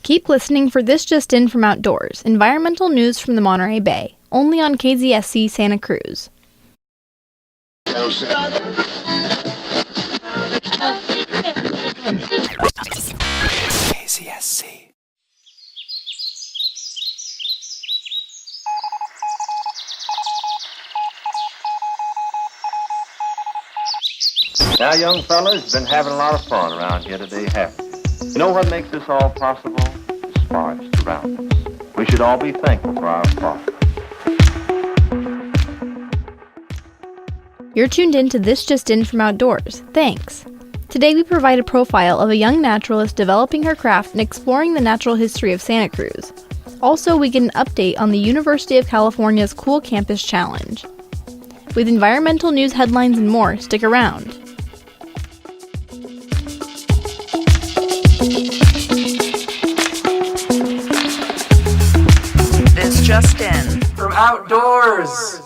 Keep listening for This Just In from Outdoors, environmental news from the Monterey Bay, only on KZSC Santa Cruz. KZSC. Now, young fellas, been having a lot of fun around here today, haven't you? You know what makes this all possible? The forest around us. We should all be thankful for our forest. You're tuned in to This Just In from Outdoors. Thanks. Today we provide a profile of a young naturalist developing her craft and exploring the natural history of Santa Cruz. Also, we get an update on the University of California's Cool Campus Challenge. With environmental news, headlines, and more, stick around. This Just In From Outdoors.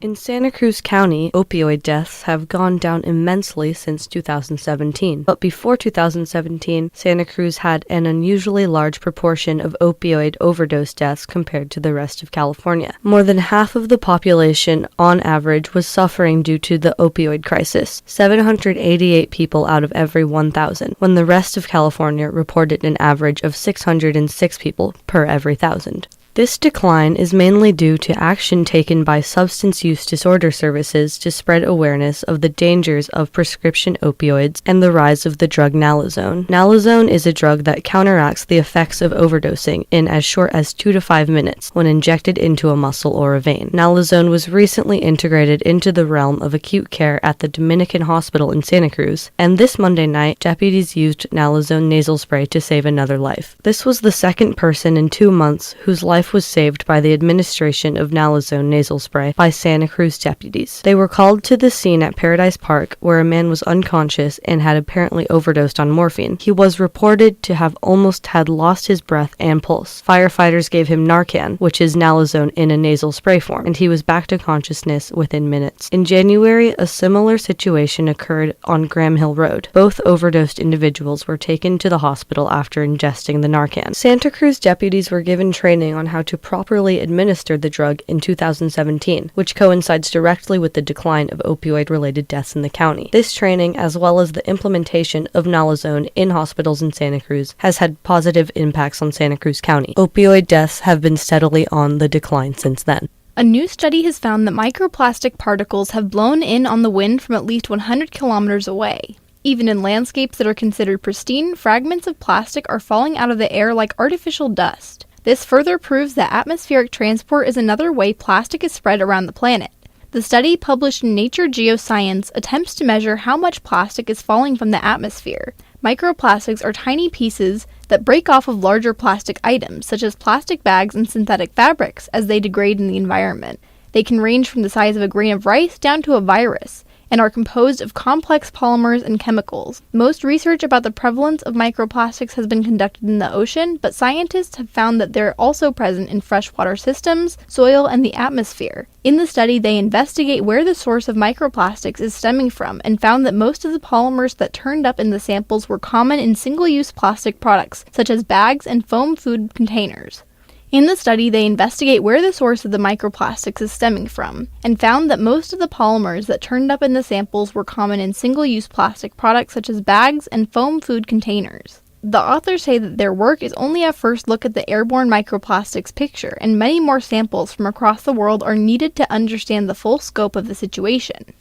In Santa Cruz County, opioid deaths have gone down immensely since 2017. But before 2017, Santa Cruz had an unusually large proportion of opioid overdose deaths compared to the rest of California. More than half of the population, on average, was suffering due to the opioid crisis, 788 people out of every 1,000, when the rest of California reported an average of 606 people per every 1,000. This decline is mainly due to action taken by substance use disorder services to spread awareness of the dangers of prescription opioids and the rise of the drug naloxone. Naloxone is a drug that counteracts the effects of overdosing in as short as 2 to 5 minutes when injected into a muscle or a vein. Naloxone was recently integrated into the realm of acute care at the Dominican Hospital in Santa Cruz, and this Monday night, deputies used naloxone nasal spray to save another life. This was the second person in 2 months whose life was saved by the administration of naloxone nasal spray by Santa Cruz deputies. They were called to the scene at Paradise Park, where a man was unconscious and had apparently overdosed on morphine. He was reported to have almost had lost his breath and pulse. Firefighters gave him Narcan, which is naloxone in a nasal spray form, and he was back to consciousness within minutes. In January, a similar situation occurred on Graham Hill Road. Both overdosed individuals were taken to the hospital after ingesting the Narcan. Santa Cruz deputies were given training on how to properly administer the drug in 2017, which coincides directly with the decline of opioid-related deaths in the county. This training, as well as the implementation of naloxone in hospitals in Santa Cruz, has had positive impacts on Santa Cruz County. Opioid deaths have been steadily on the decline since then. A new study has found that microplastic particles have blown in on the wind from at least 100 kilometers away. Even in landscapes that are considered pristine, fragments of plastic are falling out of the air like artificial dust. This further proves that atmospheric transport is another way plastic is spread around the planet. The study, published in Nature Geoscience, attempts to measure how much plastic is falling from the atmosphere. Microplastics are tiny pieces that break off of larger plastic items, such as plastic bags and synthetic fabrics, as they degrade in the environment. They can range from the size of a grain of rice down to a virus, and are composed of complex polymers and chemicals. Most research about the prevalence of microplastics has been conducted in the ocean, but scientists have found that they're also present in freshwater systems, soil, and the atmosphere. In the study, they investigate where the source of microplastics is stemming from and found that most of the polymers that turned up in the samples were common in single-use plastic products, such as bags and foam food containers. In the study, they investigate where the source of the microplastics is stemming from, and found that most of the polymers that turned up in the samples were common in single-use plastic products such as bags and foam food containers. The authors say that their work is only a first look at the airborne microplastics picture, and many more samples from across the world are needed to understand the full scope of the situation.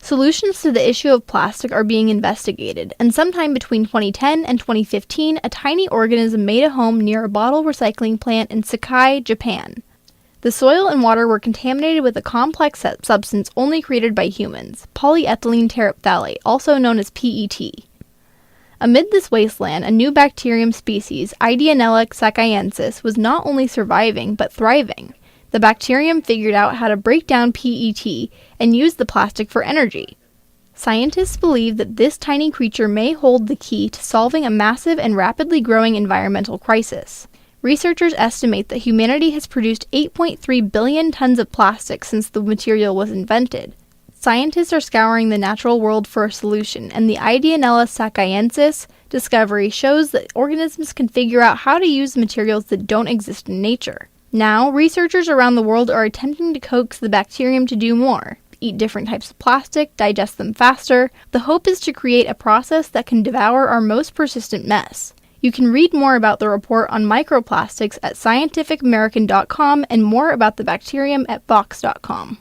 Solutions to the issue of plastic are being investigated, and sometime between 2010 and 2015, a tiny organism made a home near a bottle recycling plant in Sakai, Japan. The soil and water were contaminated with a complex substance only created by humans, polyethylene terephthalate, also known as PET. Amid this wasteland, a new bacterium species, Ideonella sakaiensis, was not only surviving, but thriving. The bacterium figured out how to break down PET and use the plastic for energy. Scientists believe that this tiny creature may hold the key to solving a massive and rapidly growing environmental crisis. Researchers estimate that humanity has produced 8.3 billion tons of plastic since the material was invented. Scientists are scouring the natural world for a solution, and the Ideonella sakaiensis discovery shows that organisms can figure out how to use materials that don't exist in nature. Now, researchers around the world are attempting to coax the bacterium to do more. Eat different types of plastic, digest them faster. The hope is to create a process that can devour our most persistent mess. You can read more about the report on microplastics at scientificamerican.com and more about the bacterium at vox.com.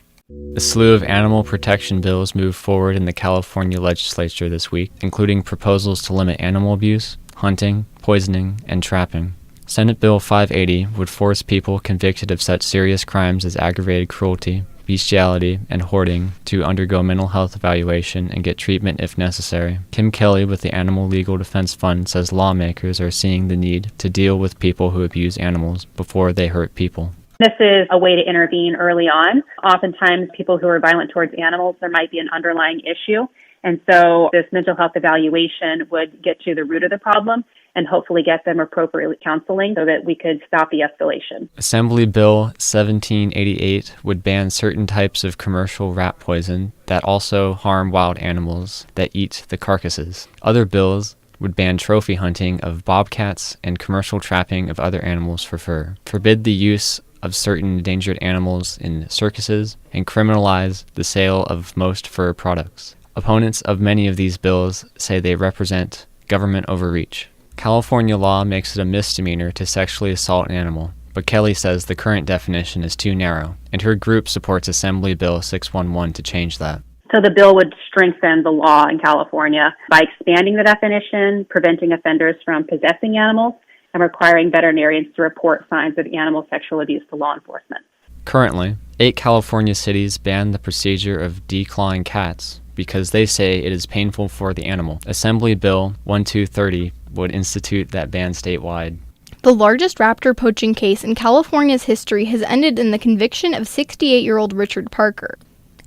A slew of animal protection bills moved forward in the California legislature this week, including proposals to limit animal abuse, hunting, poisoning, and trapping. Senate Bill 580 would force people convicted of such serious crimes as aggravated cruelty, bestiality, and hoarding to undergo mental health evaluation and get treatment if necessary. Kim Kelly with the Animal Legal Defense Fund says lawmakers are seeing the need to deal with people who abuse animals before they hurt people. This is a way to intervene early on. Oftentimes, people who are violent towards animals, there might be an underlying issue. And so this mental health evaluation would get to the root of the problem and hopefully get them appropriate counseling so that we could stop the escalation. Assembly Bill 1788 would ban certain types of commercial rat poison that also harm wild animals that eat the carcasses. Other bills would ban trophy hunting of bobcats and commercial trapping of other animals for fur, forbid the use of certain endangered animals in circuses, and criminalize the sale of most fur products. Opponents of many of these bills say they represent government overreach. California law makes it a misdemeanor to sexually assault an animal, but Kelly says the current definition is too narrow, and her group supports Assembly Bill 611 to change that. So the bill would strengthen the law in California by expanding the definition, preventing offenders from possessing animals, and requiring veterinarians to report signs of animal sexual abuse to law enforcement. Currently, 8 California cities ban the procedure of declawing cats because they say it is painful for the animal. Assembly Bill 1230 would institute that ban statewide. The largest raptor poaching case in California's history has ended in the conviction of 68-year-old Richard Parker.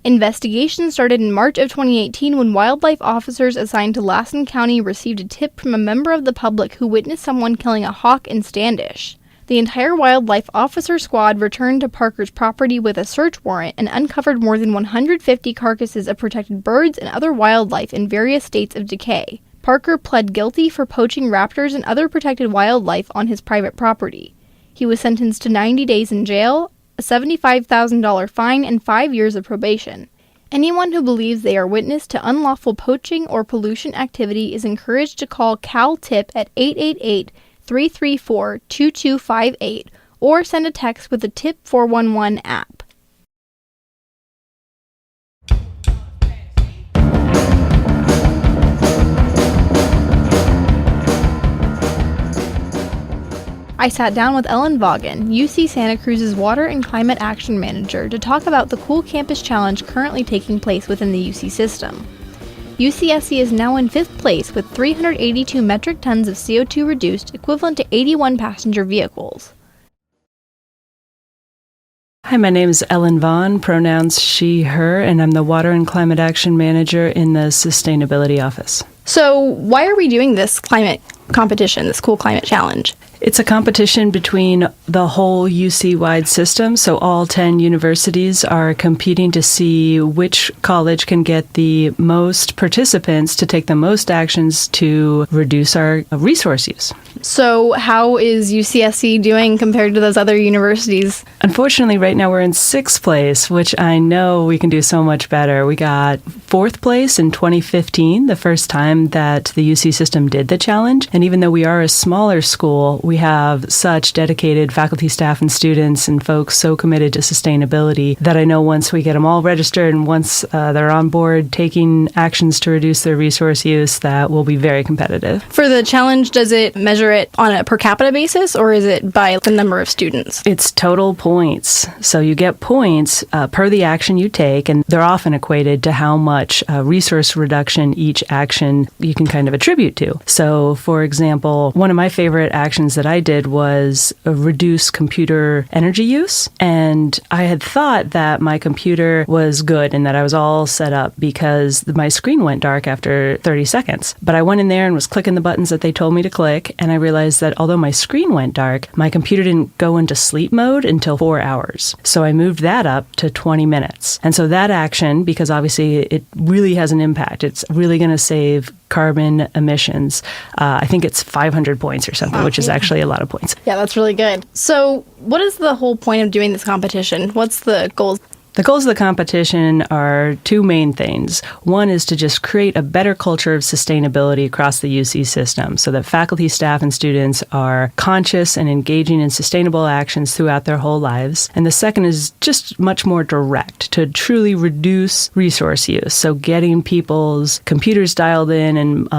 Investigations started in March of 2018 when wildlife officers assigned to Lassen County received a tip from a member of the public who witnessed someone killing a hawk in Standish. The entire wildlife officer squad returned to Parker's property with a search warrant and uncovered more than 150 carcasses of protected birds and other wildlife in various states of decay. Parker pled guilty for poaching raptors and other protected wildlife on his private property. He was sentenced to 90 days in jail, a $75,000 fine, and 5 years of probation. Anyone who believes they are witness to unlawful poaching or pollution activity is encouraged to call CalTIP at 888-334-2258 or send a text with the TIP 411 app. I sat down with Ellen Vaughan, UC Santa Cruz's Water and Climate Action Manager, to talk about the Cool Campus Challenge currently taking place within the UC system. UCSC is now in 5th place with 382 metric tons of CO2 reduced, equivalent to 81 passenger vehicles. Hi, my name is Ellen Vaughn, pronouns she, her, and I'm the Water and Climate Action Manager in the Sustainability Office. So, why are we doing this climate competition, this Cool Climate Challenge? It's a competition between the whole UC-wide system, so all 10 universities are competing to see which college can get the most participants to take the most actions to reduce our resource use. So how is UCSC doing compared to those other universities? Unfortunately, right now we're in 6th place, which I know we can do so much better. We got 4th place in 2015, the first time that the UC system did the challenge. And even though we are a smaller school, we have such dedicated faculty, staff, and students and folks so committed to sustainability that I know once we get them all registered and once they're on board taking actions to reduce their resource use, that we'll be very competitive. For the challenge, does it measure it on a per capita basis or is it by the number of students? It's total points. So you get points per the action you take, and they're often equated to how much resource reduction each action you can kind of attribute to. So, for example, one of my favorite actions that I did was reduce computer energy use. And I had thought that my computer was good and that I was all set up because my screen went dark after 30 seconds. But I went in there and was clicking the buttons that they told me to click. And I realized that although my screen went dark, my computer didn't go into sleep mode until 4 hours. So I moved that up to 20 minutes. And so that action, because obviously it really has an impact, it's really going to save carbon emissions. I think it's 500 points or something, which is actually a lot of points. Yeah, that's really good. So what is the whole point of doing this competition? What's the goals? The goals of the competition are two main things. One is to just create a better culture of sustainability across the UC system so that faculty, staff, and students are conscious and engaging in sustainable actions throughout their whole lives. And the second is just much more direct, to truly reduce resource use. So getting people's computers dialed in and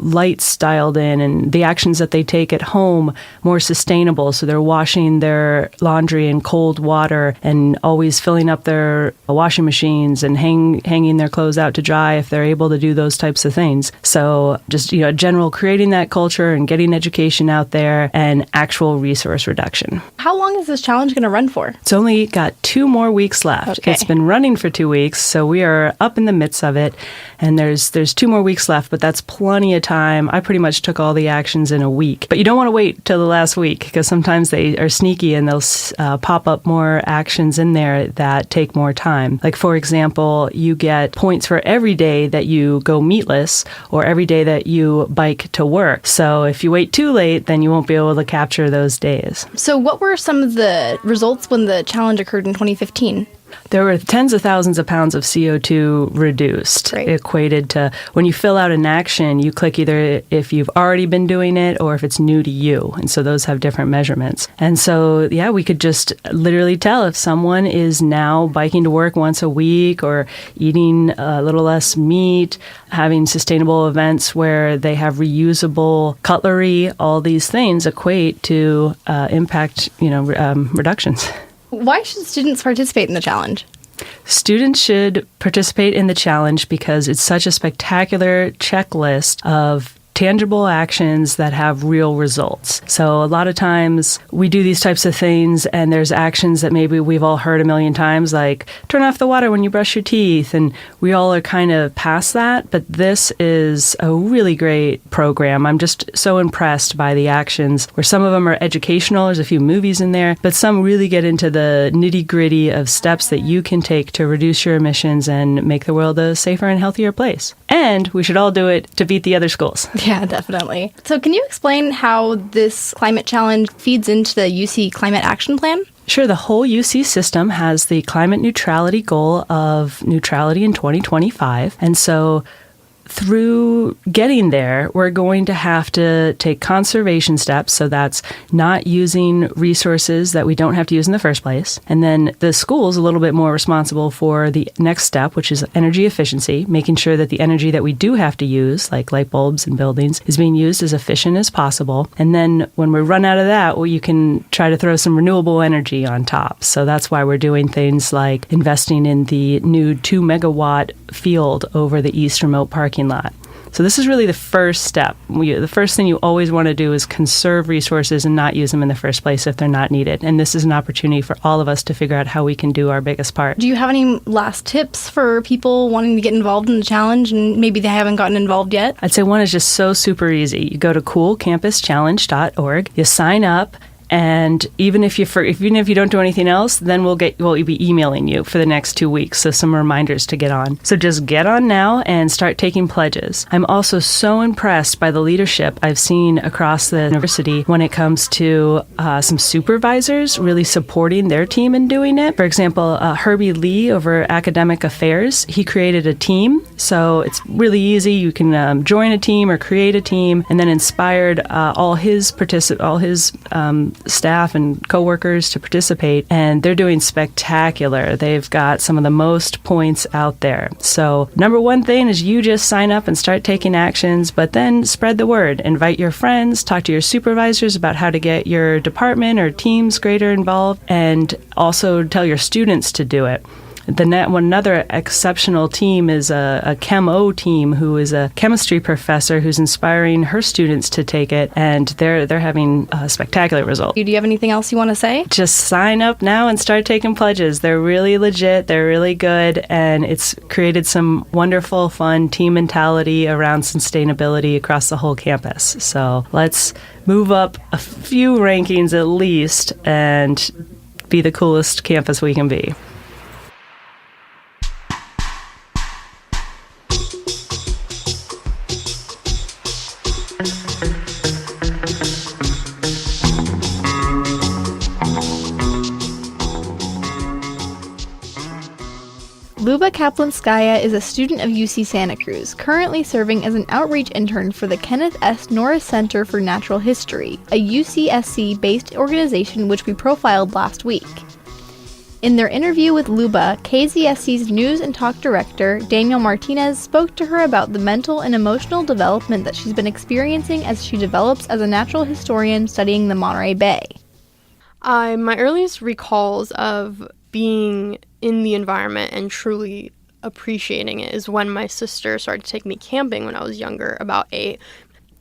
lights dialed in and the actions that they take at home more sustainable. So they're washing their laundry in cold water and always filling up their washing machines and hanging their clothes out to dry if they're able to do those types of things. So just, general creating that culture and getting education out there and actual resource reduction. How long is this challenge going to run for? It's only got 2 more weeks left. Okay. It's been running for 2 weeks, so we are up in the midst of it. And there's 2 more weeks left, but that's plenty of time. I pretty much took all the actions in a week. But you don't want to wait till the last week because sometimes they are sneaky and they'll pop up more actions in there that take more time. Like, for example, you get points for every day that you go meatless or every day that you bike to work. So if you wait too late, then you won't be able to capture those days. So what were some of the results when the challenge occurred in 2015? There were tens of thousands of pounds of CO2 reduced, Great. Equated to when you fill out an action, you click either if you've already been doing it or if it's new to you. And so those have different measurements. And so, we could just literally tell if someone is now biking to work once a week or eating a little less meat, having sustainable events where they have reusable cutlery, all these things equate to impact, reductions. Why should students participate in the challenge? Students should participate in the challenge because it's such a spectacular checklist of tangible actions that have real results. So a lot of times we do these types of things and there's actions that maybe we've all heard a million times, like turn off the water when you brush your teeth. And we all are kind of past that. But this is a really great program. I'm just so impressed by the actions where some of them are educational. There's a few movies in there, but some really get into the nitty gritty of steps that you can take to reduce your emissions and make the world a safer and healthier place. And we should all do it to beat the other schools. Yeah, definitely. So can you explain how this climate challenge feeds into the UC Climate Action Plan? Sure. The whole UC system has the climate neutrality goal of neutrality in 2025. And so through getting there, we're going to have to take conservation steps. So that's not using resources that we don't have to use in the first place. And then the school's a little bit more responsible for the next step, which is energy efficiency, making sure that the energy that we do have to use, like light bulbs and buildings, is being used as efficient as possible. And then when we run out of that, you can try to throw some renewable energy on top. So that's why we're doing things like investing in the new 2 megawatt field over the East Remote parking lot. So this is really the first step. The first thing you always want to do is conserve resources and not use them in the first place if they're not needed. And this is an opportunity for all of us to figure out how we can do our biggest part. Do you have any last tips for people wanting to get involved in the challenge and maybe they haven't gotten involved yet? I'd say one is just so super easy. You go to coolcampuschallenge.org, you sign up, and even if you don't do anything else, then we'll be emailing you for the next 2 weeks. So some reminders to get on. So just get on now and start taking pledges. I'm also so impressed by the leadership I've seen across the university when it comes to some supervisors really supporting their team in doing it. For example, Herbie Lee over Academic Affairs, he created a team. So it's really easy. You can join a team or create a team, and then inspired all his staff and coworkers to participate, and they're doing spectacular. They've got some of the most points out there. So number one thing is you just sign up and start taking actions, but then spread the word. Invite your friends, talk to your supervisors about how to get your department or teams greater involved, and also tell your students to do it. Another exceptional team is a Chem-O team, who is a chemistry professor who's inspiring her students to take it, and they're having spectacular results. Do you have anything else you want to say? Just sign up now and start taking pledges. They're really legit, they're really good, and it's created some wonderful, fun team mentality around sustainability across the whole campus. So let's move up a few rankings at least and be the coolest campus we can be. Luba Kaplanskya is a student of UC Santa Cruz, currently serving as an outreach intern for the Ken Norris Center for Natural History, a UCSC-based organization which we profiled last week. In their interview with Luba, KZSC's News and Talk Director, Daniel Martinez, spoke to her about the mental and emotional development that she's been experiencing as she develops as a natural historian studying the Monterey Bay. My earliest recalls of being in the environment and truly appreciating it is when my sister started to take me camping when I was younger, about 8.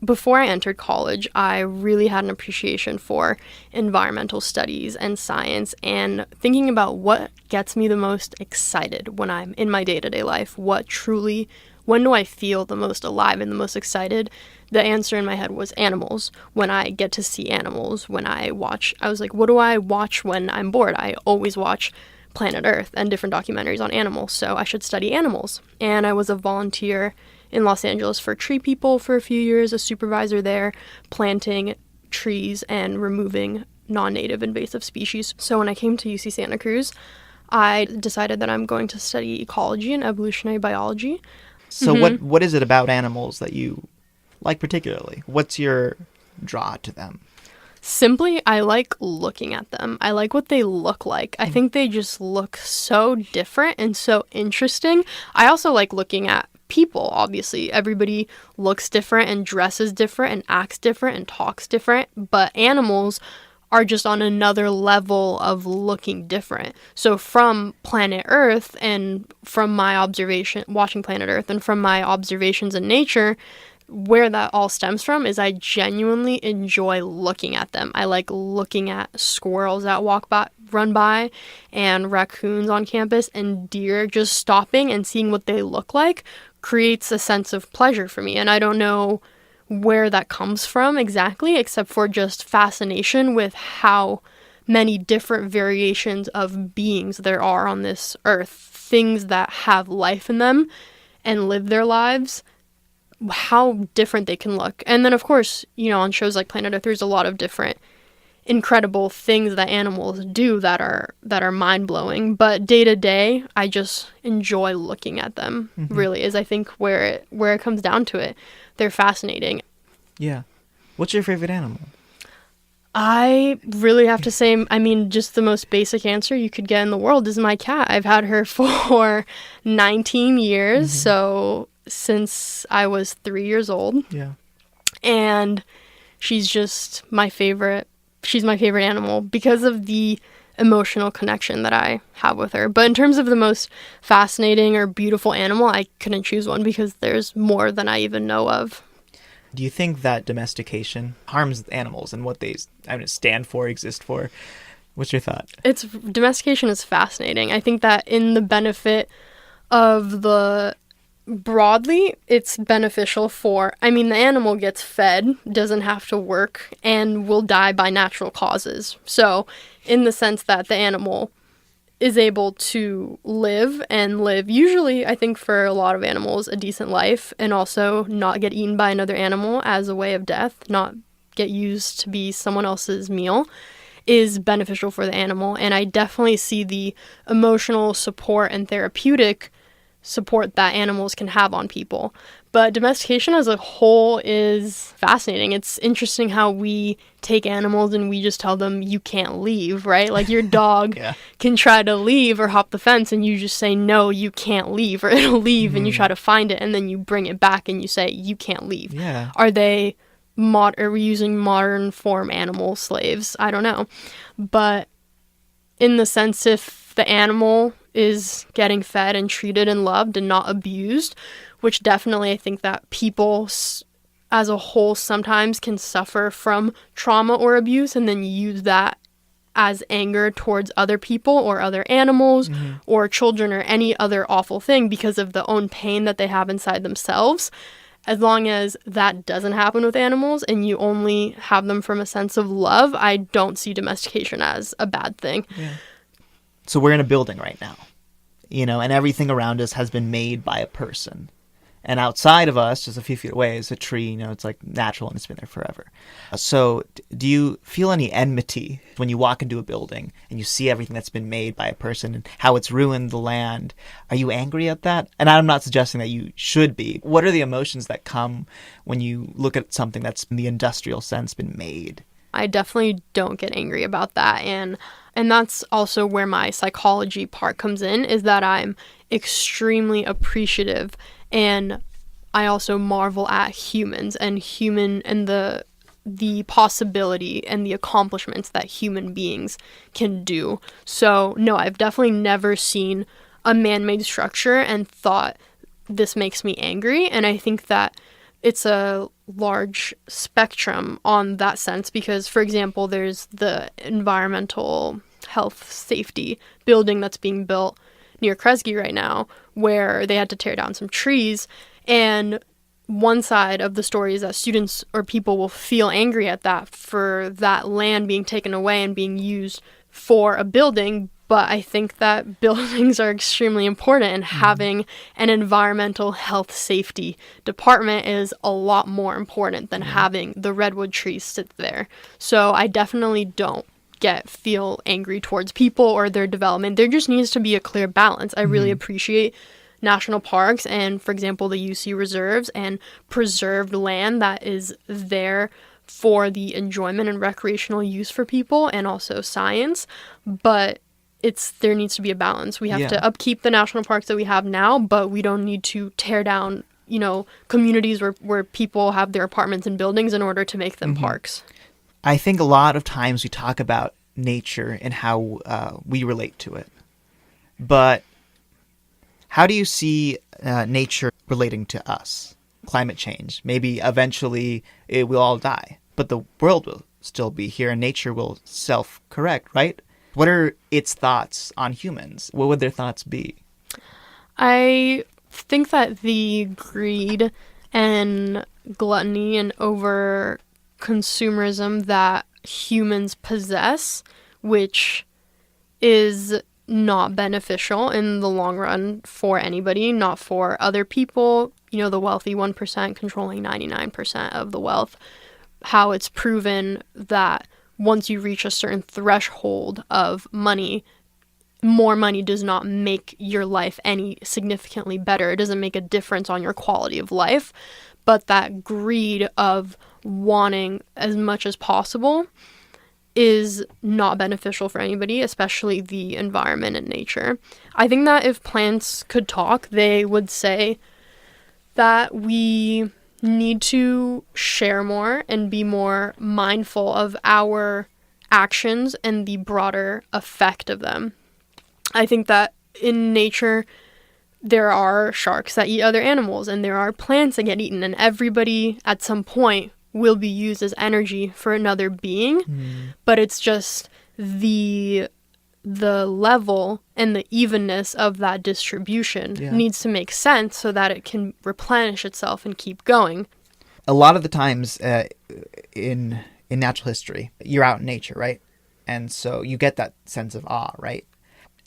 Before I entered college, I really had an appreciation for environmental studies and science, and thinking about what gets me the most excited when I'm in my day-to-day life. When do I feel the most alive and the most excited? The answer in my head was animals. When I get to see animals, when I was like, what do I watch when I'm bored? I always watch Planet Earth and different documentaries on animals, so I should study animals. And I was a volunteer in Los Angeles for Tree People for a few years, a supervisor there, planting trees and removing non-native invasive species. So when I came to UC Santa Cruz, I decided that I'm going to study ecology and evolutionary biology. So what is it about animals that you like particularly? What's your draw to them? Simply, I like looking at them. I like what they look like. I think they just look so different and so interesting. I also like looking at people, obviously. Everybody looks different and dresses different and acts different and talks different, but animals are just on another level of looking different. So from Planet Earth and from my observation, watching Planet Earth, and from my observations in nature, where that all stems from is I genuinely enjoy looking at them. I like looking at squirrels that run by, and raccoons on campus, and deer. Just stopping and seeing what they look like creates a sense of pleasure for me. And I don't know where that comes from exactly, except for just fascination with how many different variations of beings there are on this earth. Things that have life in them and live their lives, how different they can look. And then, of course, on shows like Planet Earth, there's a lot of different incredible things that animals do that are mind-blowing. But day to day, I just enjoy looking at them, really, is I think where it comes down to it. They're fascinating. Yeah. What's your favorite animal? I really have to say, just the most basic answer you could get in the world is my cat. I've had her for 19 years, so since I was 3 years old. Yeah. And she's just my favorite. She's my favorite animal because of the emotional connection that I have with her. But in terms of the most fascinating or beautiful animal, I couldn't choose one because there's more than I even know of. Do you think that domestication harms animals and what they stand for, exist for? What's your thought? Domestication is fascinating. I think that in the benefit of broadly, it's beneficial for, the animal gets fed, doesn't have to work, and will die by natural causes. So in the sense that the animal is able to live usually, I think for a lot of animals, a decent life, and also not get eaten by another animal as a way of death, not get used to be someone else's meal, is beneficial for the animal. And I definitely see the emotional support and therapeutic support that animals can have on people. But domestication as a whole is fascinating. It's interesting how we take animals and we just tell them you can't leave, right? Like your dog can try to leave or hop the fence and you just say, no, you can't leave, or it'll leave, and you try to find it and then you bring it back and you say, you can't leave. Yeah. Are we using modern form animal slaves? I don't know. But in the sense, if the animal is getting fed and treated and loved and not abused, which definitely I think that people as a whole sometimes can suffer from trauma or abuse and then use that as anger towards other people or other animals or children or any other awful thing because of the own pain that they have inside themselves. As long as that doesn't happen with animals and you only have them from a sense of love, I don't see domestication as a bad thing. Yeah. So we're in a building right now, and everything around us has been made by a person. And outside of us, just a few feet away, is a tree. It's like natural and it's been there forever. So do you feel any enmity when you walk into a building and you see everything that's been made by a person and how it's ruined the land? Are you angry at that? And I'm not suggesting that you should be. What are the emotions that come when you look at something that's in the industrial sense been made? I definitely don't get angry about that. And that's also where my psychology part comes in, is that I'm extremely appreciative. And I also marvel at humans and the possibility and the accomplishments that human beings can do. So no, I've definitely never seen a man-made structure and thought this makes me angry. And I think that it's a large spectrum on that sense because, for example, there's the environmental health safety building that's being built near Kresge right now, where they had to tear down some trees. And one side of the story is that students or people will feel angry at that for that land being taken away and being used for a building. But I think that buildings are extremely important, and having an environmental health safety department is a lot more important than having the redwood trees sit there. So I definitely don't feel angry towards people or their development. There just needs to be a clear balance. I really appreciate national parks and, for example, the UC reserves and preserved land that is there for the enjoyment and recreational use for people and also science. But there needs to be a balance. We have to upkeep the national parks that we have now, but we don't need to tear down, communities where people have their apartments and buildings in order to make them parks. I think a lot of times we talk about nature and how we relate to it. But how do you see nature relating to us? Climate change. Maybe eventually it will all die, but the world will still be here and nature will self-correct, right? What are its thoughts on humans? What would their thoughts be? I think that the greed and gluttony and over consumerism that humans possess, which is not beneficial in the long run for anybody, not for other people, the wealthy 1% controlling 99% of the wealth, how it's proven that once you reach a certain threshold of money, more money does not make your life any significantly better. It doesn't make a difference on your quality of life, but that greed of wanting as much as possible is not beneficial for anybody, especially the environment and nature. I think that if plants could talk, they would say that we need to share more and be more mindful of our actions and the broader effect of them. I think that in nature, there are sharks that eat other animals and there are plants that get eaten, and everybody at some point will be used as energy for another being. But it's just the level and the evenness of that distribution needs to make sense so that it can replenish itself and keep going. A lot of the times in natural history, you're out in nature, right? And so you get that sense of awe, right?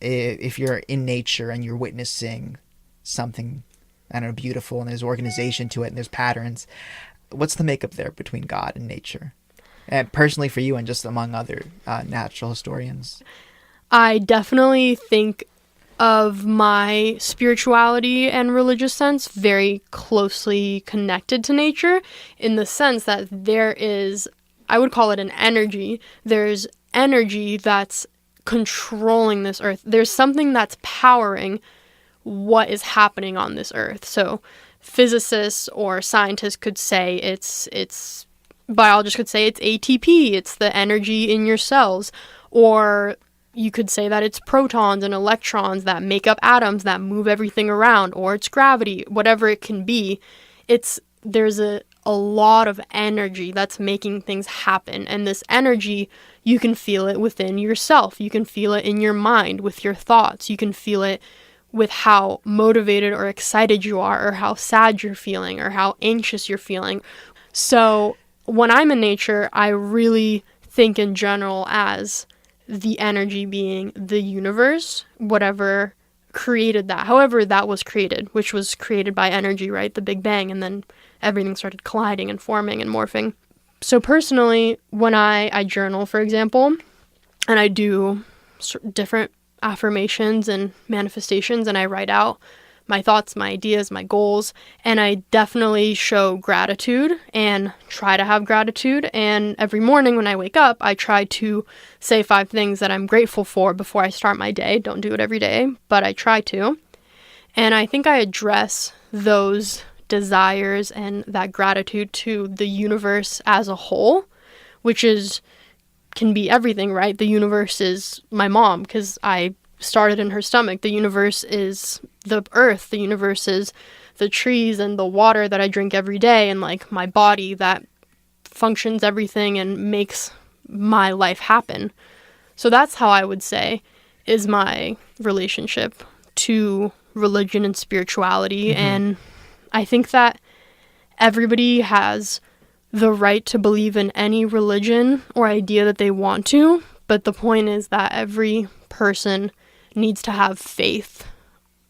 If you're in nature and you're witnessing something, I don't know, beautiful, and there's organization to it and there's patterns, what's the makeup there between God and nature? And personally for you and just among other natural historians? I definitely think of my spirituality and religious sense very closely connected to nature, in the sense that there is, I would call it an energy. There's energy that's controlling this earth. There's something that's powering what is happening on this earth. So physicists or scientists could say it's biologists could say it's ATP, it's the energy in your cells, or you could say that it's protons and electrons that make up atoms that move everything around, or it's gravity, whatever it can be. There's a lot of energy that's making things happen. And this energy, you can feel it within yourself. You can feel it in your mind with your thoughts. You can feel it with how motivated or excited you are, or how sad you're feeling, or how anxious you're feeling. So when I'm in nature, I really think in general as the energy being the universe, whatever created that, however that was created, which was created by energy, right? The Big Bang, and then everything started colliding and forming and morphing. So personally, when I journal, for example, and I do different affirmations and manifestations, and I write out my thoughts, my ideas, my goals, and I definitely show gratitude and try to have gratitude. And every morning when I wake up, I try to say 5 things that I'm grateful for before I start my day. Don't do it every day, but I try to. And I think I address those desires and that gratitude to the universe as a whole, which can be everything, right? The universe is my mom because I started in her stomach. The universe is the earth. The universe is the trees and the water that I drink every day, and like my body that functions everything and makes my life happen. So that's how I would say is my relationship to religion and spirituality. Mm-hmm. And I think that everybody has the right to believe in any religion or idea that they want to, but the point is that every person needs to have faith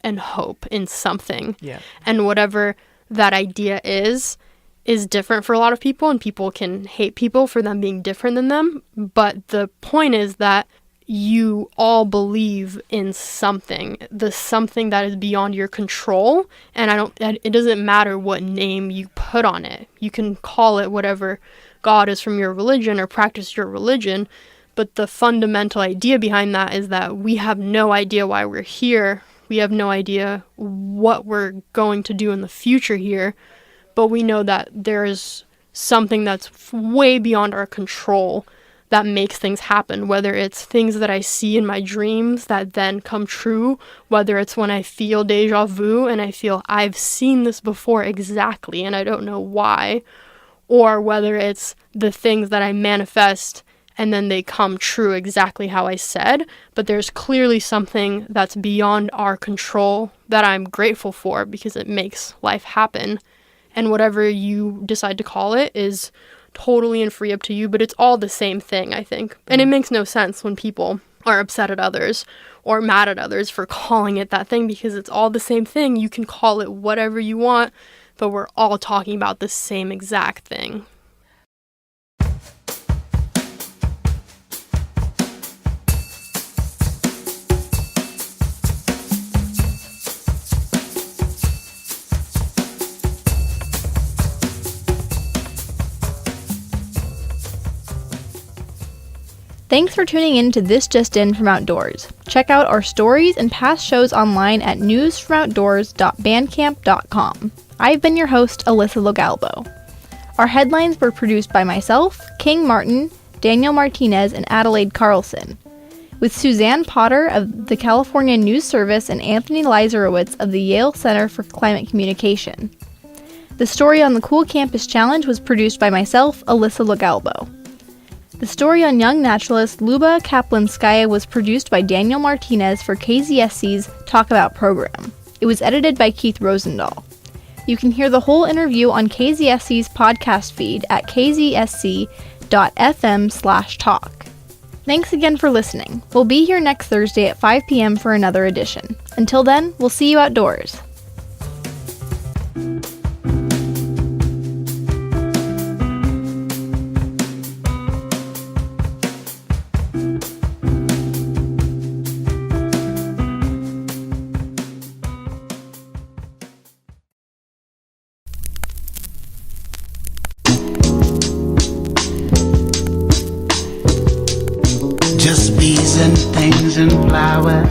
and hope in something. Yeah. And whatever that idea is different for a lot of people, and people can hate people for them being different than them. But the point is that you all believe in something, the something that is beyond your control. And it doesn't matter what name you put on it. You can call it whatever God is from your religion or practice your religion. But the fundamental idea behind that is that we have no idea why we're here. We have no idea what we're going to do in the future here. But we know that there is something that's way beyond our control that makes things happen, whether it's things that I see in my dreams that then come true, whether it's when I feel deja vu and I feel I've seen this before exactly and I don't know why, or whether it's the things that I manifest and then they come true exactly how I said, but there's clearly something that's beyond our control that I'm grateful for because it makes life happen. And whatever you decide to call it is totally and free up to you, but it's all the same thing, I think. And it makes no sense when people are upset at others or mad at others for calling it that thing, because it's all the same thing. You can call it whatever you want, but we're all talking about the same exact thing. Thanks for tuning in to This Just In from Outdoors. Check out our stories and past shows online at newsfromoutdoors.bandcamp.com. I've been your host, Alyssa Logalbo. Our headlines were produced by myself, King Martin, Daniel Martinez, and Adelaide Carlson, with Suzanne Potter of the California News Service and Anthony Lizerowitz of the Yale Center for Climate Communication. The story on the Cool Campus Challenge was produced by myself, Alyssa Logalbo. The story on young naturalist Luba Kaplanskya was produced by Daniel Martinez for KZSC's Talk About program. It was edited by Keith Rosendahl. You can hear the whole interview on KZSC's podcast feed at kzsc.fm/talk. Thanks again for listening. We'll be here next Thursday at 5 p.m. for another edition. Until then, we'll see you outdoors. Just bees and things and flowers.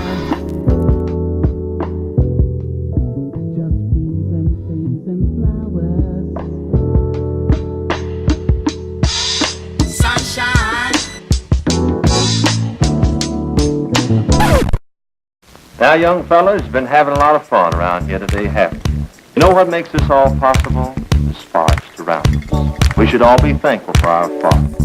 Just bees and things and flowers. Sunshine. Now, young fellas, been having a lot of fun around here today, haven't you? You know what makes this all possible? The forest around us. We should all be thankful for our forest.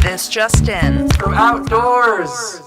This just in. From outdoors.